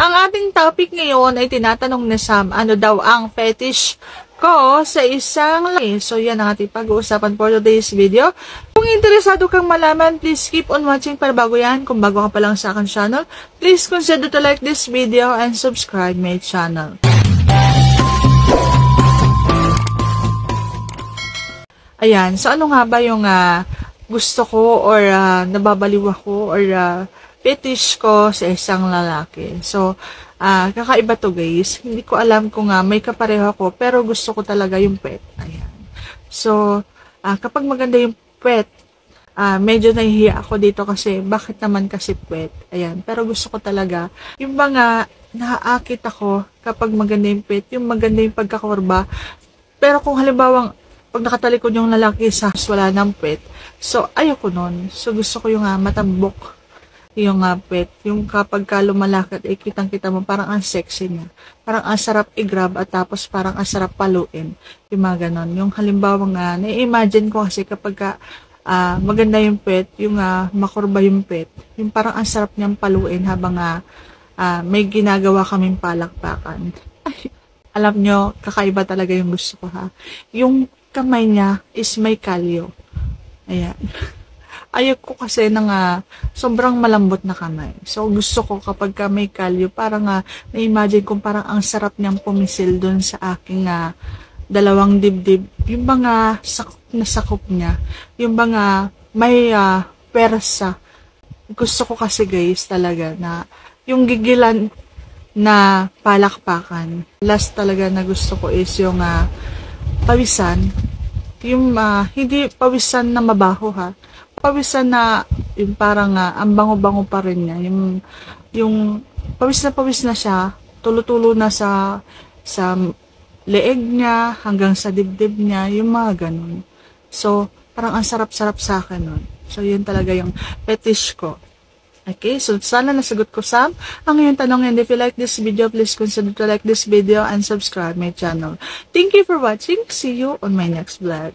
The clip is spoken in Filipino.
Ang ating topic ngayon ay tinatanong ni Sam, ano daw ang fetish ko sa isang lalaki. So, yan ang ating pag-uusapan for today's video. Kung interesado kang malaman, please keep on watching para bago yan. Kung bago ka pa lang sa akin channel, please consider to like this video and subscribe my channel. Ayan, so ano nga ba yung gusto ko or nababaliw ako or fetish ko sa isang lalaki? So, kakaiba to guys. Hindi ko alam kung may kapareho ako, pero gusto ko talaga yung pet. Ayan. So, kapag maganda yung pet, medyo nahihiya ako dito kasi bakit naman kasi pet? Ayan. Pero gusto ko talaga yung mga naaakit ako kapag maganda yung pet, yung maganda yung pagkakurba. Pero kung halimbawa pag nakatalikod yung lalaki sa wala ng pet, so ayoko nun. So gusto ko yung matambok yung pet, yung kapag lumalakad ay kitang-kita mo parang ang sexy niya, parang ang sarap i-grab at tapos parang ang sarap paluin, yung mga ganon. Yung halimbawa na-imagine ko kasi kapag maganda yung pet, yung makurba yung pet, yung parang ang sarap niyang paluin habang may ginagawa kaming palakpakan. Ay, alam nyo, kakaiba talaga yung gusto ko yung kamay niya is may kalyo. Ayan. Ayoko kasi ng sobrang malambot na kamay. So, gusto ko kapag may kalyo, parang na-imagine kong parang ang sarap niyang pumisil dun sa aking dalawang dibdib. Yung mga sakop niya. Yung mga may persa. Gusto ko kasi guys talaga na yung gigilan na palakpakan. Last talaga na gusto ko is yung pawisan, yung hindi pawisan na mabaho pawisan na yung parang ang bango-bango pa rin niya, yung pawis na siya, tulo-tulo na sa leeg niya hanggang sa dibdib niya, yung mga ganun. So parang ang sarap-sarap sa akin nun. So yun talaga yung fetish ko. Okay, so sana nasagot ko Sam ang iyong tanong, and if you like this video, please consider to like this video and subscribe my channel. Thank you for watching. See you on my next vlog.